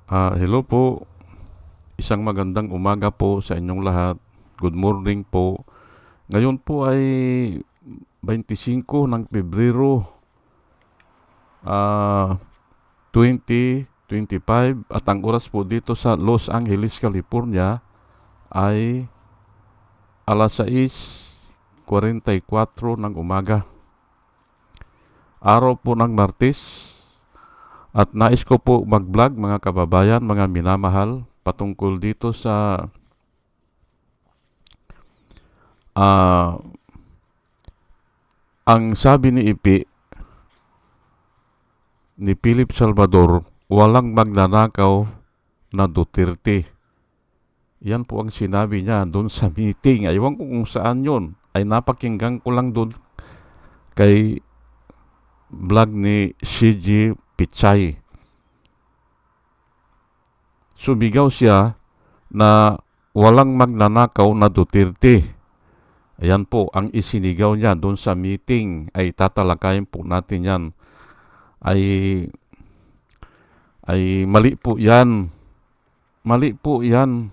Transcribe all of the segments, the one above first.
Hello po. Isang magandang umaga po sa inyong lahat. Good morning po. Ngayon po ay 25 ng Pebrero, 2025 at ang oras po dito sa Los Angeles, California ay alas 6:44 ng umaga. Araw po ng Martes at nais ko po mag-vlog mga kababayan, mga minamahal patungkol dito sa ang sabi ni Ipi ni Philip Salvador, walang magnanakaw na Duterte. Yan po ang sinabi niya doon sa meeting. Aywan ko kung saan yun. Ay napakinggan ko lang doon kay vlog ni CG Pichay. Sumigaw siya na walang magnanakaw na Duterte. Ayan po ang isinigaw niya doon sa meeting. Ay tatalakayin po natin yan. Ay mali po yan. Mali po yan.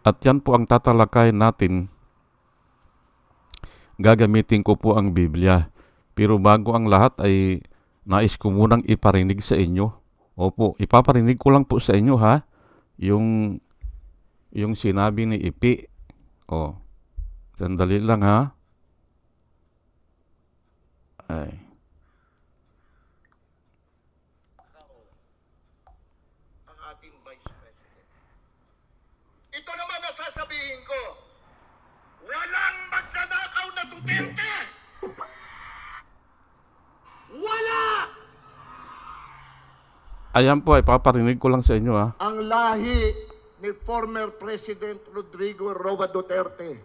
At yan po ang tatalakayin natin. Gagamitin ko po ang Biblia. Pero bago ang lahat ay nais ko munang iparinig sa inyo. Opo, ipaparinig ko lang po sa inyo ha. Yung sinabi ni Ipi. Sandali lang ha. Ay. Ang ating Vice President. Ito naman ang sasabihin ko. Walang magnanakaw na Duterte! Wala! Ayan po, ipaparinig ko lang sa inyo ha. Ang lahi ni former President Rodrigo Roa Duterte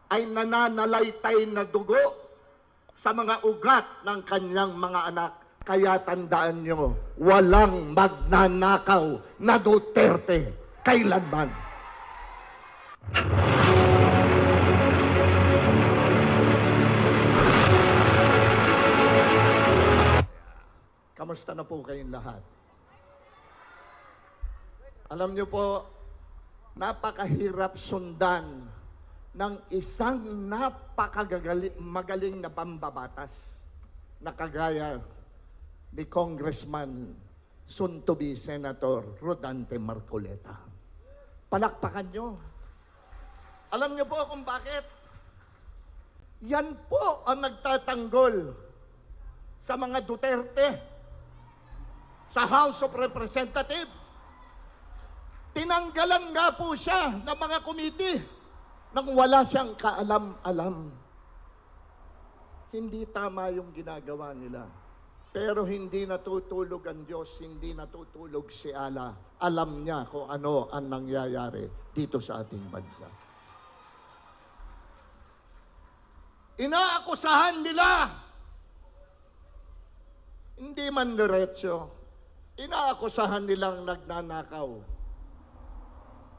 ay nananalaytay na dugo sa mga ugat ng kanyang mga anak. Kaya tandaan nyo, walang magnanakaw na Duterte kailanman. Kamusta na po kayong lahat? Alam nyo po, napakahirap sundan ng isang magaling na pambabatas na kagaya ni Congressman soon-to-be Senator Rodante Marcoleta. Palakpakan nyo. Alam nyo po kung bakit? Yan po ang nagtatanggol sa mga Duterte sa House of Representatives. Tinanggalan nga po siya ng mga committee nang wala siyang kaalam-alam. Hindi tama yung ginagawa nila. Pero hindi natutulog ang Diyos, hindi natutulog si Allah. Alam niya kung ano ang nangyayari dito sa ating bansa. Inaakusahan nila, hindi man diretso, inaakusahan nilang nagnanakaw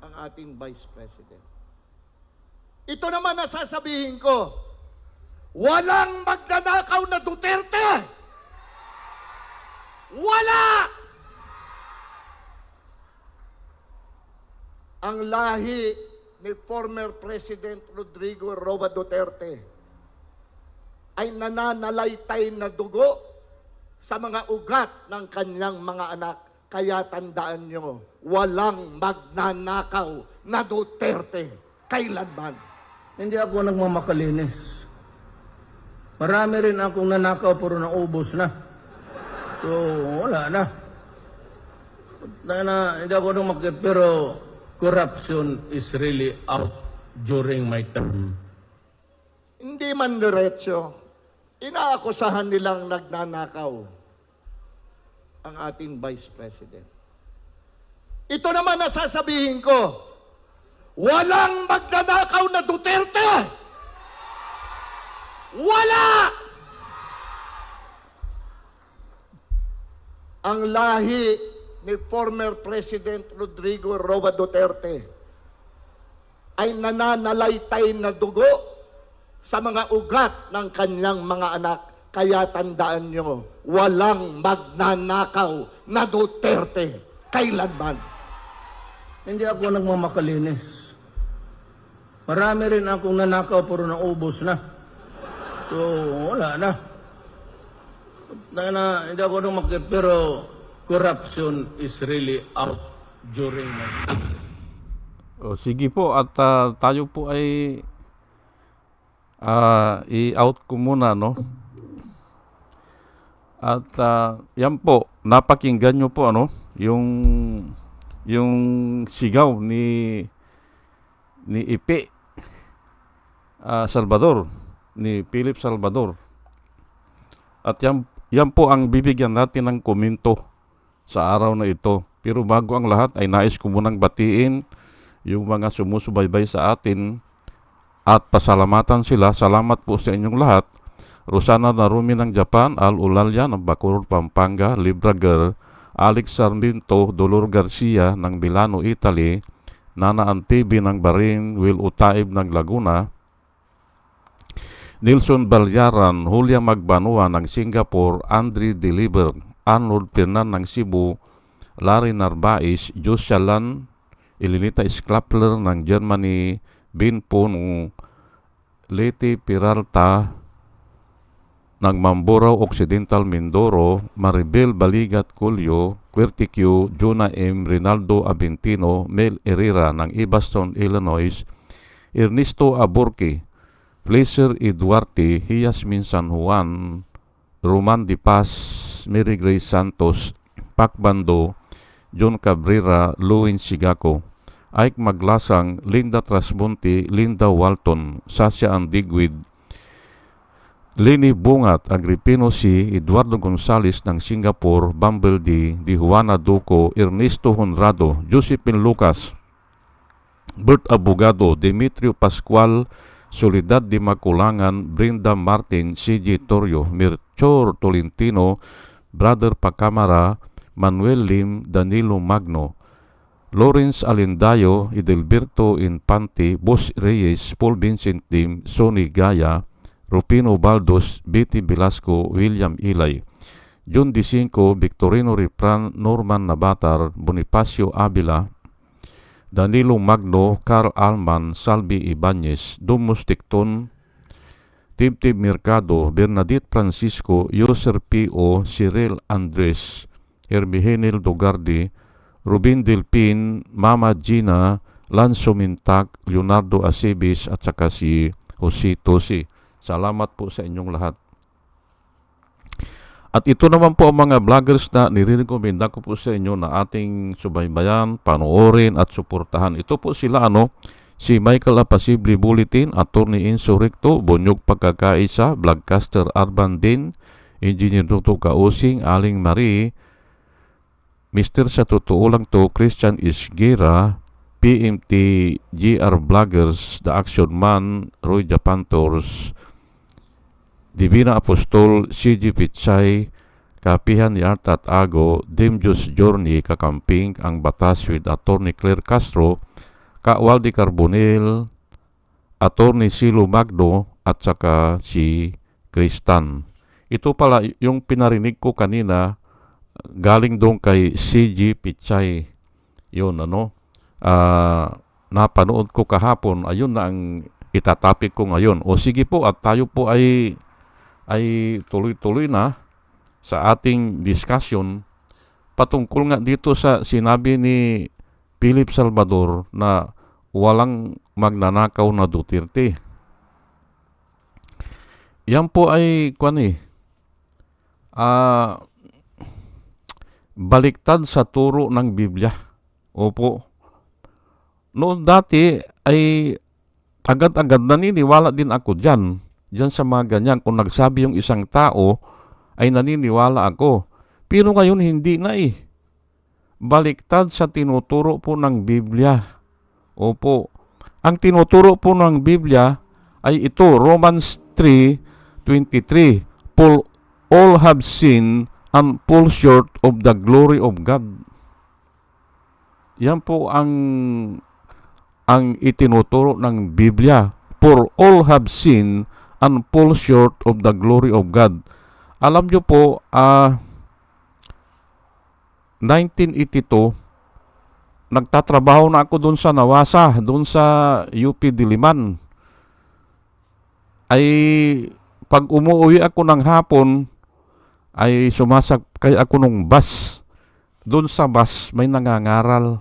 ang ating Vice President. Ito naman ang sasabihin ko, walang magnanakaw na Duterte! Wala! Ang lahi ni former President Rodrigo Roa Duterte ay nananalaytay na dugo sa mga ugat ng kanyang mga anak. Kaya tandaan nyo, walang magnanakaw na Duterte kailanman. Hindi ako nagmamakalinis. Marami rin akong nanakaw pero naubos na. So, wala na. Hindi ako nagmakit pero corruption is really out during my term. Hindi man diretso, inaakusahan nilang nagnanakaw ang ating Vice President. Ito naman ang sasabihin ko, walang magnanakaw na Duterte! Wala! Ang lahi ni former President Rodrigo Roa Duterte ay nananalaytay na dugo sa mga ugat ng kanyang mga anak. Kaya tandaan nyo, walang magnanakaw na Duterte kailanman. Hindi ako nagmamakalinis. Marami rin akong nanakaw pero naubos na. So, wala na. Hindi ako namakit pero corruption is really out during my... O, sige po, at tayo po ay i-out ko muna, no? At yan po, napakinggan nyo po, ano, yung sigaw ni Ipe Salvador, ni Philip Salvador. At yan po ang bibigyan natin ng komento sa araw na ito. Pero bago ang lahat ay nais ko munang batiin yung mga sumusubaybay sa atin at pasalamatan sila. Salamat po sa inyong lahat. Rosana Narumi ng Japan, Al Ulalya ng Bacoor, Pampanga, Librager, Alex Sarmiento, Dolor Garcia ng Milano, Italy, Nana Antibi ng Barin, Will Utaib ng Laguna, Nilson Balyaran, Julia Magbanua ng Singapore, Andre Deliver, Arnold Pernan ng Cebu, Larry Narbais, Joshalan, Elinita Sklapler ng Germany, Bin Puno, Leti Peralta ng Mamburao Occidental, Mindoro, Maribel Baligat Culio, Quertiquio, Juna M. Rinaldo Aventino, Mel Herrera ng Evanston, Illinois, Ernesto Aburki, Placer Eduarte, Yasmin San Juan, Roman Di Paz, Mary Grace Santos, Pac Bando, John Cabrera, Louis Sigako, Ike Maglasang, Linda Trasmonte, Linda Walton, Sasha Andigwid, Leni Bungat, Agripino C., Eduardo Gonzales ng Singapore, Bumble D., Di Juana Duco, Ernesto Honrado, Josephine Lucas, Bert Abogado, Demetrio Pascual, Soledad Di Maculangan, Brenda Martin, C.J. Torrio, Mirchor Tolentino, Brother Pacamara, Manuel Lim, Danilo Magno, Lawrence Alendayo, Edelberto Infante, Boss Reyes, Paul Vincent Lim, Sonny Gaya, Rupino Baldos, Betty Velasco, William Ilay, John Dicinco, Victorino Ripran, Norman Nabatar, Bonifacio Avila, Danilo Magno, Carl Alman, Salvi Ibanez, Domus Ticton, Tibtib Mercado, Bernadette Francisco, Yoser P.O., Cyril Andres, Hermihenil Dogardi, Rubin Delpin, Mama Gina, Lanzo Mintak, Leonardo Acebis at saka si Jose Tosi. Salamat po sa inyong lahat. At ito naman po ang mga vloggers na nire-recommenda ko po sa inyo na ating subaybayan, panoorin at suportahan. Ito po sila si Michael Apasible Bulletin, Attorney Enzo Recto, Bonyog Pagkakaisa, Vlogcaster Arban Din, Engineer Dr. Kausing, Aling Marie, Mr. Sa Totoo Lang To, Christian Isguera, PMT, GR Vloggers, The Action Man, Roy Japantors, Divina Apostol, CG Pichay, Kapihan ni Art at Ago, Demjus Journey, Kakamping, Ang Batas with Attorney Claire Castro, Waldi Carbonel, Attorney Silo Magno, at saka si Kristan. Ito pala yung pinarinig ko kanina, galing doon kay CG Pichay. Yun, napanood ko kahapon, ayun na ang itatapik ko ngayon. O sige po, at tayo po ay tuloy-tuloy na sa ating discussion patungkol nga dito sa sinabi ni Philip Salvador na walang magnanakaw na Duterte. Yan po ay baliktad sa turo ng Biblia. Opo. Noon dati ay agad-agad naniniwala din ako dyan sa mga ganyan. Kung nagsabi yung isang tao, ay naniniwala ako. Pero ngayon hindi na Baliktad sa tinuturo po ng Biblia. Opo. Ang tinuturo po ng Biblia ay ito, Romans 3:23. For all have sinned and fall short of the glory of God. Yan po ang itinuturo ng Biblia. For all have sinned and fall short of the glory of God. Alam nyo po, 1982, nagtatrabaho na ako doon sa Nawasa, doon sa UP Diliman. Ay pag umuwi ako ng hapon, ay sumasakay ako ng bus. Doon sa bus may nangangaral.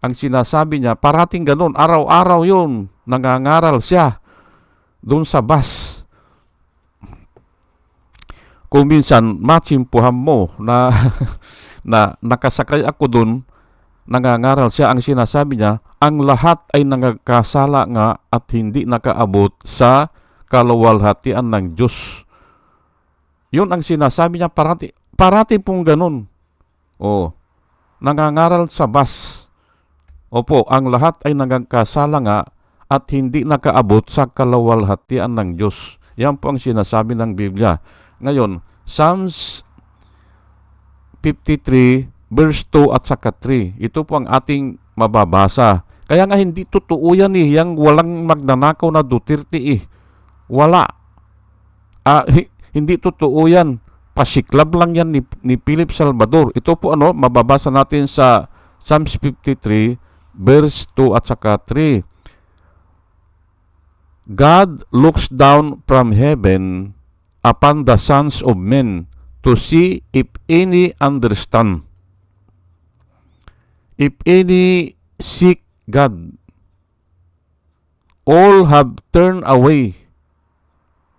Ang sinasabi niya, parating ganun, araw-araw yun, nangangaral siya doon sa bus. Kung minsan, matsimpuhan mo na, na nakasakay ako doon, nangangaral siya, ang sinasabi niya, ang lahat ay nangagkasala nga at hindi nakaabot sa kaluwalhatian ng Diyos. Yun ang sinasabi niya, parati pong ganun. Nangangaral sa bus. Opo, ang lahat ay nangagkasala nga at hindi nakaabot sa kaluwalhatian ng Diyos. Yan po ang sinasabi ng Biblia. Ngayon, Psalms 53 verse 2 at saka 3. Ito po ang ating mababasa. Kaya nga hindi totoo yan yung walang magnanakaw na Duterte Wala. Hindi totoo yan. Pasiklab lang yan ni Philip Salvador. Ito po mababasa natin sa Psalms 53 verse 2 at saka 3. God looks down from heaven upon the sons of men to see if any understand. If any seek God. All have turned away.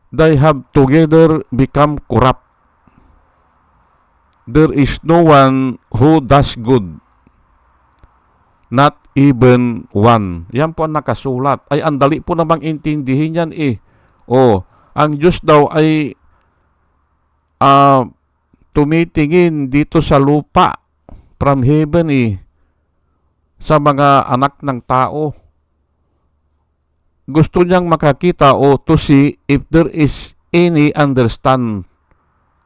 They have together become corrupt. There is no one who does good. Not even one. Yan po ang nakasulat. Ay, andali po namang intindihin yan ang Diyos daw ay tumitingin dito sa lupa from heaven sa mga anak ng tao. Gusto niyang makakita to see if there is any understand.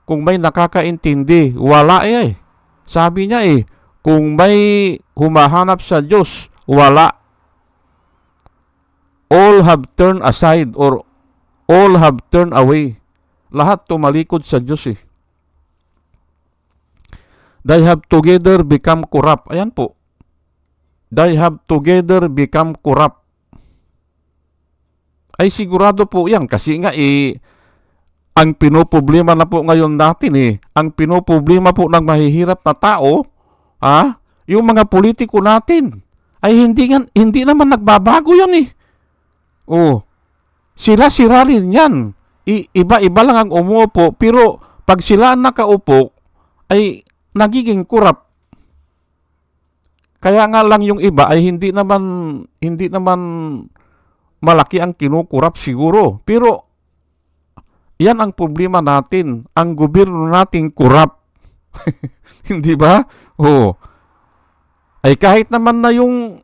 Kung may nakakaintindi, wala Sabi niya kung may humahanap sa Diyos, wala. All have turned aside or all have turned away. Lahat tumalikod sa Diyos They have together become corrupt. Ayan po. They have together become corrupt. Ay sigurado po yan kasi nga ang pinoproblema na po ngayon natin ang pinoproblema po ng mahihirap na tao, yung mga politiko natin, ay hindi naman nagbabago yan Sira-sira rin yan. Iba-iba lang ang umuupo, pero pag sila nakaupo, ay nagiging corrupt. Kaya nga lang yung iba ay hindi naman malaki ang kinukurap siguro. Pero yan ang problema natin. Ang gobyerno natin kurap. Hindi ba? Ay kahit naman na yung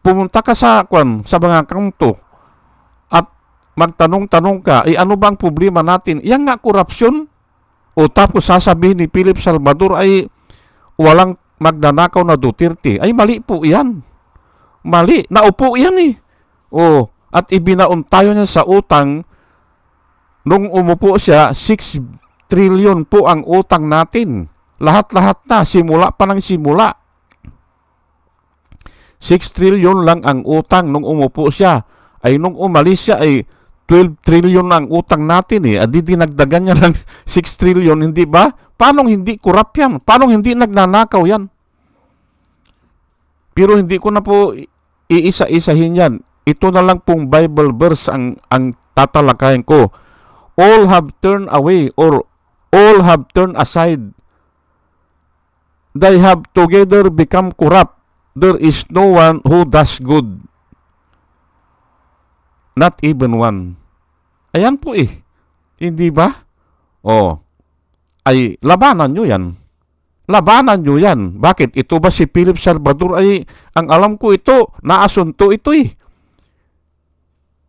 pumunta ka sa mga kanto at magtanong-tanong ka, ano bang problema natin? Yan nga korupsyon. Tapos sasabihin ni Philip Salvador ay walang magnanakaw na Duterte. Ay mali po yan. Mali. Naupo yan at ibinaon tayo niya sa utang. Nung umupo siya, 6 trillion po ang utang natin. Lahat-lahat na, simula pa ng simula. 6 trillion lang ang utang nung umupo siya. Ay nung umalis siya ay 12 trillion ang utang natin Adi dinagdagan niya ng 6 trillion, hindi ba? Paano hindi kurap yan? Paano hindi nagnanakaw yan? Pero hindi ko na po iisa-isahin yan. Ito na lang pong Bible verse ang tatalakayin ko. All have turned away or all have turned aside. They have together become corrupt. There is no one who does good. Not even one. Ayan po Hindi ba? Ay labanan nyo yan. Labanan nyo yan. Bakit? Ito ba si Philip Salvador ay, ang alam ko ito, naasunto ito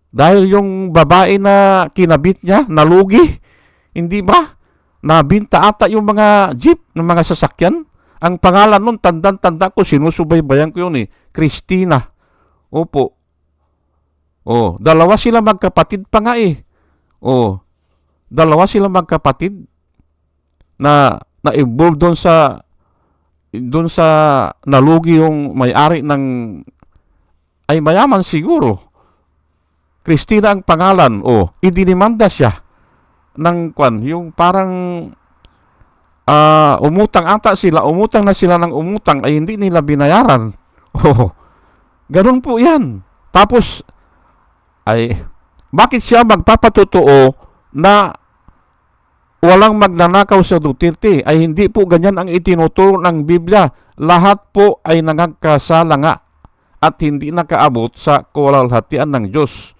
Dahil yung babae na kinabit niya, nalugi. Hindi ba? Nabinta ata yung mga jeep, ng mga sasakyan. Ang pangalan nun, tanda ko, sinusubaybayan ko yun Christina. Opo. Dalawa sila magkapatid pa nga dalawa sila magkapatid na na-involve doon sa nalugi yung may-ari ng ay mayaman siguro. Christina ang pangalan. Idinimanda siya ng yung parang umutang na sila ng umutang ay hindi nila binayaran. Ganun po yan. Tapos, bakit siya magpapatotoo na walang magnanakaw sa Duterte? Ay hindi po ganyan ang itinuturo ng Biblia. Lahat po ay nangagkasala nga at hindi nakaabot sa kaluwalhatian ng Diyos.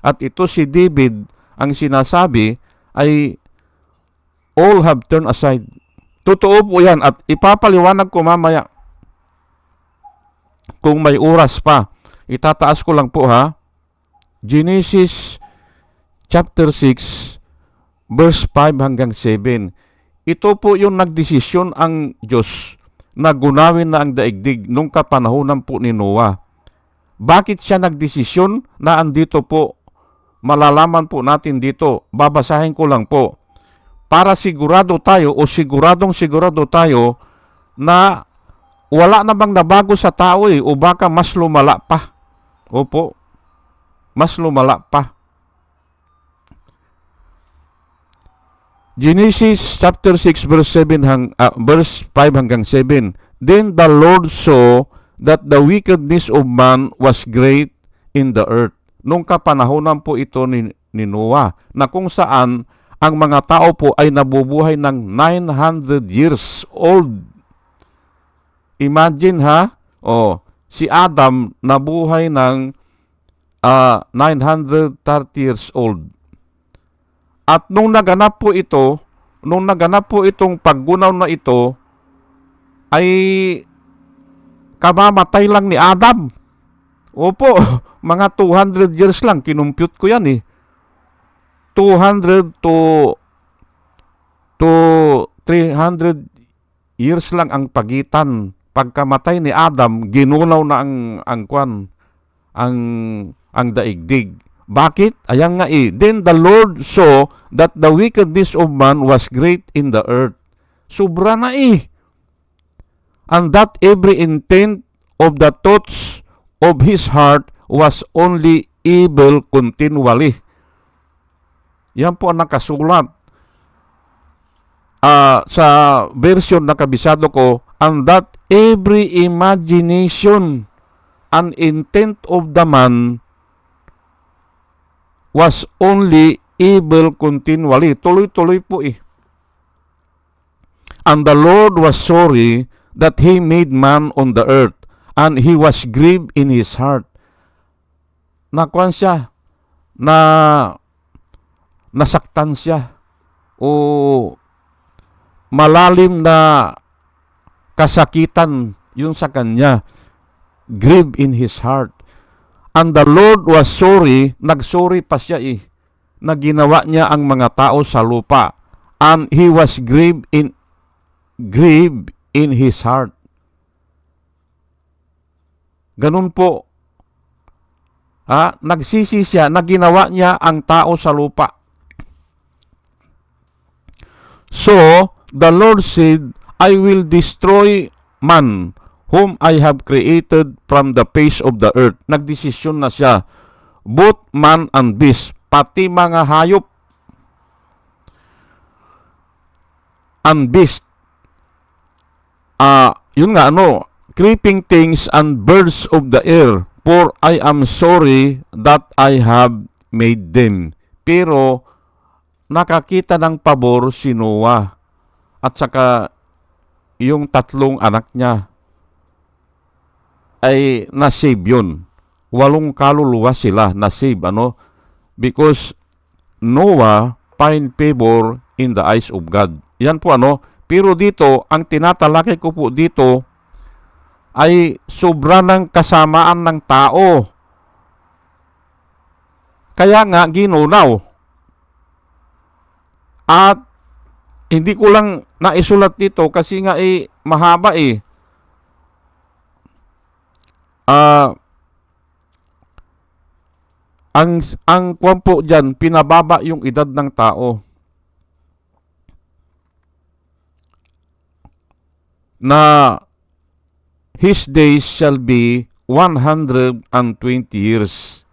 At ito si David, ang sinasabi ay all have turned aside. Totoo po yan at ipapaliwanag ko mamaya kung may oras pa. Itataas ko lang po ha. Genesis chapter 6 verse 5 hanggang 7. Ito po yung nagdesisyon ang Diyos na gunawin na ang daigdig nung kapanahonan po ni Noah. Bakit siya nagdesisyon na andito po? Malalaman po natin dito. Babasahin ko lang po. Para sigurado tayo o sigurado tayo na wala na bang nabago sa tao o baka mas lumala pa. Opo, mas lumala pa. Genesis chapter 6 verse 5 hanggang 7. Then the Lord saw that the wickedness of man was great in the earth. Nung kapanahonan po ito ni Noah, na kung saan ang mga tao po ay nabubuhay ng 900 years old. Imagine ha, si Adam nabuhay ng 930 years old. At nung naganap po itong paggunaw na ito, ay kamamatay lang ni Adam. Opo, mga 200 years lang, kinumpute ko yan 200 to 300 years lang ang pagitan. Pagkamatay ni Adam, ginunaw na ang daigdig. Bakit? Ayan nga Then the Lord saw that the wickedness of man was great in the earth. Sobra na And that every intent of the thoughts of his heart was only evil continually. Yan po ang nakasulat sa version na kabisado ko. And that every imagination and intent of the man was only evil continually. Tuloy-tuloy po And the Lord was sorry that he made man on the earth, and he was grieved in his heart. Nakuan siya, nasaktan siya, o malalim na kasakitan yun sa kanya. Grieved in his heart. And the Lord was sorry, nagsorry pa siya na ginawa niya ang mga tao sa lupa. And he was grieved in his heart. Ganun po. Nagsisi siya na ginawa niya ang tao sa lupa. So, the Lord said, I will destroy man whom I have created from the face of the earth. Nagdesisyon na siya. Both man and beast, pati mga hayop and beast. Yun nga creeping things and birds of the air, for I am sorry that I have made them. Pero nakakita ng pabor si Noah at saka yung tatlong anak niya ay nasave yun. 8 kaluluwa sila nasave. Because Noah find favor in the eyes of God. Yan po Pero dito, ang tinatalakay ko po dito ay sobra ng kasamaan ng tao. Kaya nga ginunaw. At hindi ko lang naisulat dito kasi nga mahaba ang kwampo dyan, pinababa yung edad ng tao. na his days shall be 120 years.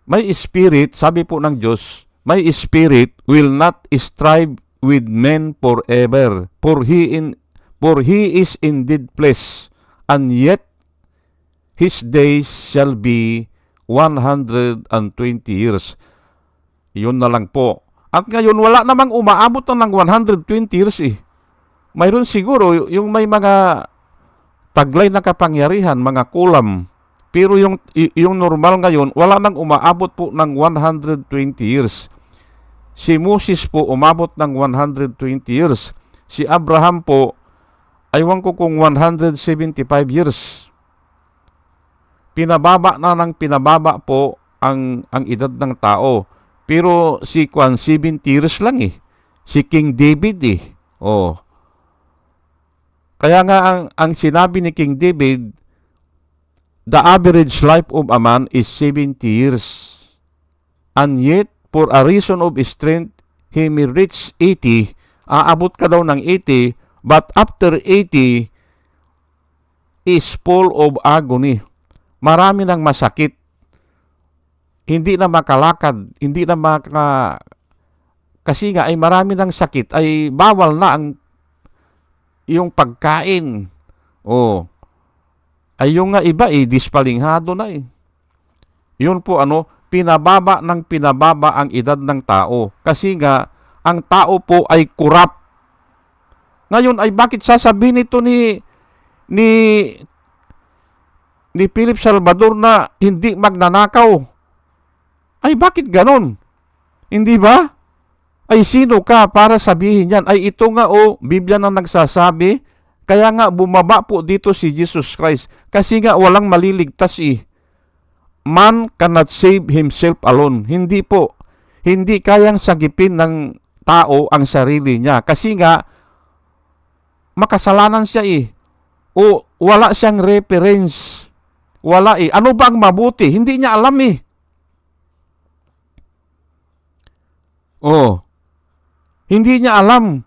May spirit, sabi po ng Diyos, my spirit will not strive with men forever, for he is indeed flesh, and yet his days shall be 120 years. Yun na lang po. At ngayon, wala namang umaabot ng 120 years eh. Mayroon siguro yung may mga taglay na kapangyarihan, mga kulam. Pero yung normal ngayon, wala nang umaabot po ng 120 years. Si Moses po umabot ng 120 years. Si Abraham po, aywan ko kung 175 years. Pinababa na ng pinababa po ang edad ng tao. Pero si 70 years lang eh. Si King David eh. Oh. Kaya nga ang sinabi ni King David, the average life of a man is 70 years. And yet, for a reason of strength, he may reach 80. Aabot ka daw ng 80, but after 80 is full of agony. Marami nang masakit. Hindi na makalakad, hindi na kasi nga ay marami ng sakit, ay bawal na yung pagkain. Oh. Ay yung nga iba dispalinghado na eh. Yun po pinababa ng pinababa ang edad ng tao. Kasi nga, ang tao po ay kurap. Ngayon ay bakit sasabihin ito ni Philip Salvador na hindi magnanakaw? Ay bakit ganon? Hindi ba? Ay sino ka para sabihin yan? Ay ito nga Biblia na nagsasabi. Kaya nga bumaba po dito si Jesus Christ. Kasi nga walang maliligtas eh. Man cannot save himself alone. Hindi po. Hindi kayang sagipin ng tao ang sarili niya. Kasi nga makasalanan siya eh. O wala siyang reference. Wala eh. Ano ba ang mabuti? Hindi niya alam eh. Hindi niya alam.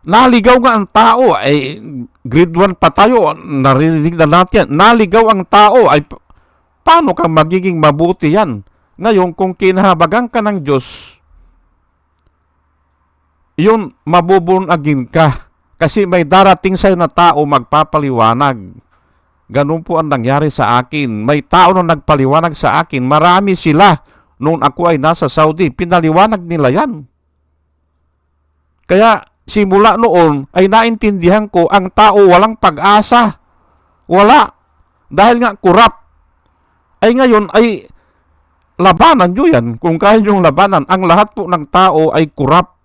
Naligaw nga ang tao. Ay, grade 1 pa tayo. Narinig na natin. Naligaw ang tao. Ay, paano ka magiging mabuti yan? Ngayon, kung kinahabagan ka ng Diyos, yun, mabubunagin ka. Kasi may darating sa'yo na tao magpapaliwanag. Ganun po ang nangyari sa akin. May tao na nagpaliwanag sa akin. Marami sila. Noon ako ay nasa Saudi, pinaliwanag nila yan. Kaya simula noon ay naintindihan ko ang tao walang pag-asa. Wala. Dahil nga kurap. Ay ngayon ay labanan nyo yan. Kung kaya yung labanan, ang lahat po ng tao ay kurap.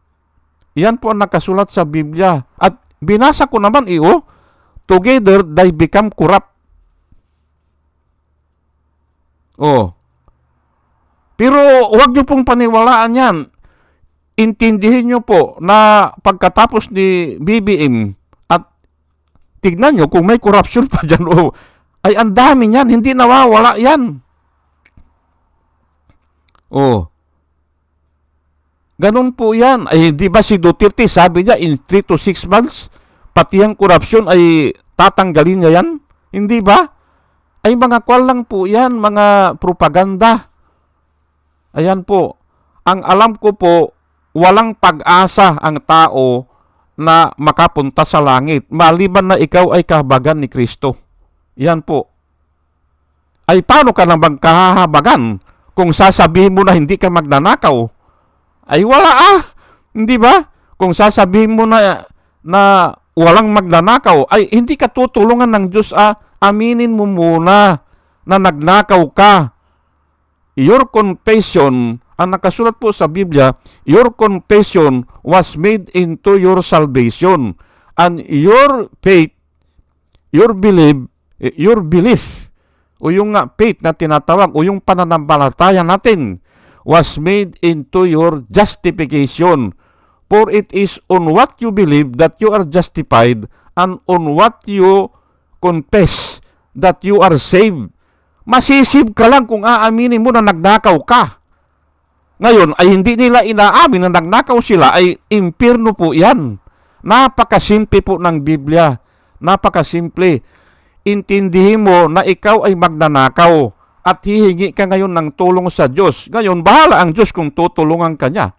Yan po ang nakasulat sa Biblia. At binasa ko naman together they become corrupt. Pero huwag nyo pong paniwalaan yan. Intindihin nyo po na pagkatapos ni BBM at tignan nyo kung may corruption pa dyan ay ang dami yan. Hindi nawawala yan. Ganun po yan. Ay di ba si Duterte sabi niya in 3 to 6 months pati ang corruption ay tatanggalin niya yan? Hindi ba? Ay mga kwal lang po yan, mga propaganda. Ayan po. Ang alam ko po, walang pag-asa ang tao na makapunta sa langit. Maliban na ikaw ay kahabagan ni Kristo. Yan po. Ay paano ka naman kahahabagan kung sasabihin mo na hindi ka magnanakaw? Ay wala Hindi ba? Kung sasabihin mo na walang magnanakaw, ay hindi ka tutulungan ng Diyos aminin mo muna na nagnakaw ka. Your confession, ang nakasulat po sa Biblia, your confession was made into your salvation. And your faith, your belief, o yung faith na tinatawag, o yung pananampalataya natin, was made into your justification. For it is on what you believe that you are justified, and on what you confess that you are saved. Masisave ka lang kung aaminin mo na nagnakaw ka. Ngayon, ay hindi nila inaamin na nagnakaw sila, ay impyerno po yan. Napakasimple po ng Biblia. Napakasimple. Intindihin mo na ikaw ay magnanakaw at hihingi ka ngayon ng tulong sa Diyos. Ngayon, bahala ang Diyos kung tutulungan ka niya.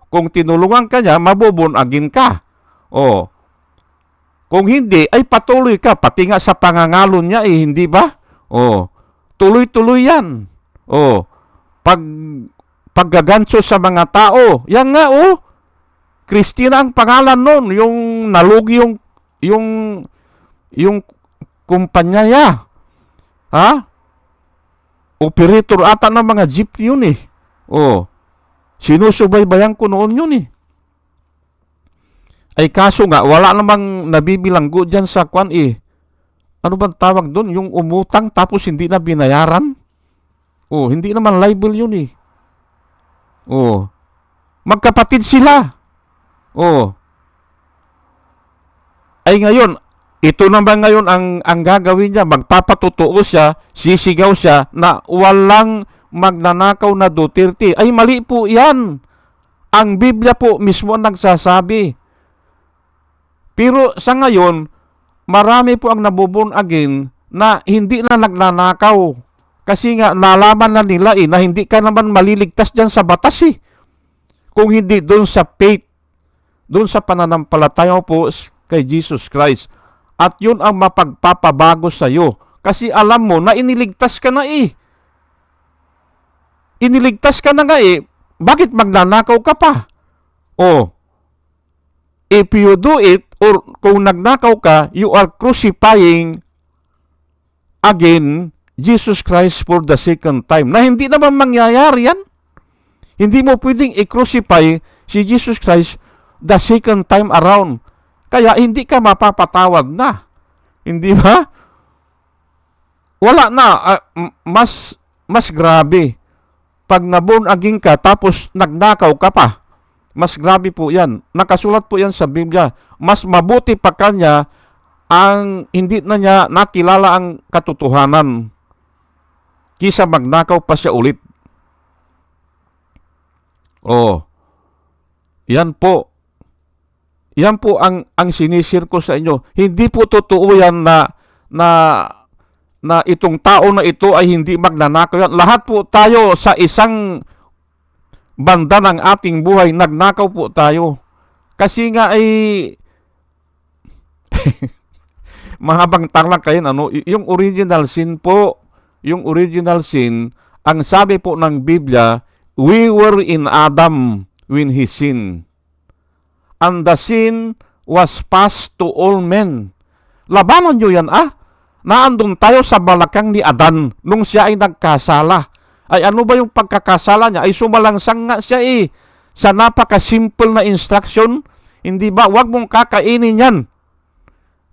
Kung tinulungan ka niya, mabubunagin ka. Kung hindi, ay patuloy ka. Pati nga sa pangangalon niya, hindi ba? Tuloy-tuloy yan. Paggaganso sa mga tao. Yan nga, Christina ang pangalan nun. Yung nalugi yung kumpanya niya. Operator ata ng mga jeep yun eh. Sinusubaybayan ko noon yun eh. Ay kaso nga, wala namang nabibilanggo dyan sa kwan eh. Ano bang tawag doon? Yung umutang tapos hindi na binayaran? Hindi naman libel yun eh. Magkapatid sila. Ay ngayon, ito naman ngayon ang gagawin niya. Magpapatutuo siya, sisigaw siya na walang magnanakaw na Duterte. Ay mali po yan. Ang Biblia po mismo ang nagsasabi. Pero sa ngayon, marami po ang nabubunagin na hindi na nagnanakaw. Kasi nga, nalaman na nila na hindi ka naman maliligtas dyan sa batas eh. Kung hindi doon sa faith, doon sa pananampalataya po kay Jesus Christ. At yun ang mapagpapabago sa iyo. Kasi alam mo na iniligtas ka na eh. Iniligtas ka na nga eh. Bakit magnanakaw ka pa? If you do it, or kung nagnakaw ka, you are crucifying again Jesus Christ for the second time. Na hindi naman mangyayari yan. Hindi mo pwedeng i-crucify si Jesus Christ the second time around. Kaya hindi ka mapapatawad na. Hindi ba? Wala na. Mas grabe. Pag nabunagin ka tapos nagnakaw ka pa. Mas grabe po yan. Nakasulat po yan sa Biblia. Mas mabuti pa kanya ang hindi na niya nakilala ang katotohanan kisa magnakaw pa siya ulit. Yan po. Yan po ang sinisir ko sa inyo. Hindi po totoo yan na itong tao na ito ay hindi magnanakaw yan. Lahat po tayo sa isang banda ng ating buhay, nagnakaw po tayo. Kasi nga ay mahabang tarlak kayo, yung original sin po, yung original sin, ang sabi po ng Biblia, we were in Adam when he sinned. And the sin was passed to all men. Labanan nyo yan, naandun tayo sa balakang ni Adan nung siya ay nagkasala. Ay ano ba yung pagkakasala niya? Ay sumalangsang nga siya sa napaka-simple na instruction. Hindi ba? Huwag mong kakainin yan.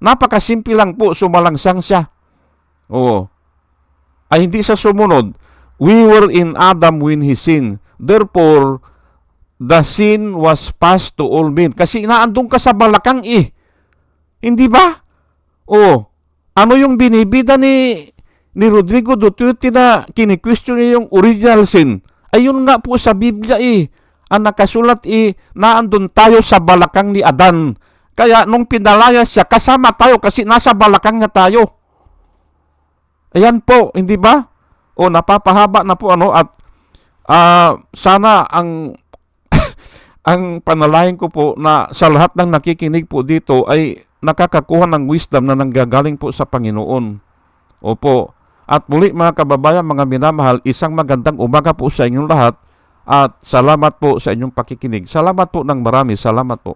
Napaka-simple lang po, sumalangsang siya. Ay hindi sa sumunod. We were in Adam when he sinned. Therefore, the sin was passed to all men. Kasi naandun ka sa balakang Hindi ba? Ano yung binibida ni Rodrigo Duterte na kini-question niya yung original sin? Ayun nga po sa Biblia ang nakasulat naandun tayo sa balakang ni Adan. Kaya nung pinalaya siya, kasama tayo kasi nasa balakang na tayo. Ayan po, hindi ba? Napapahaba na po at sana ang ang panalangin ko po na sa lahat ng nakikinig po dito ay nakakakuha ng wisdom na nanggagaling po sa Panginoon. Opo. At muli mga kababayan, mga minamahal, isang magandang umaga po sa inyong lahat at salamat po sa inyong pakikinig. Salamat po ng marami. Salamat po.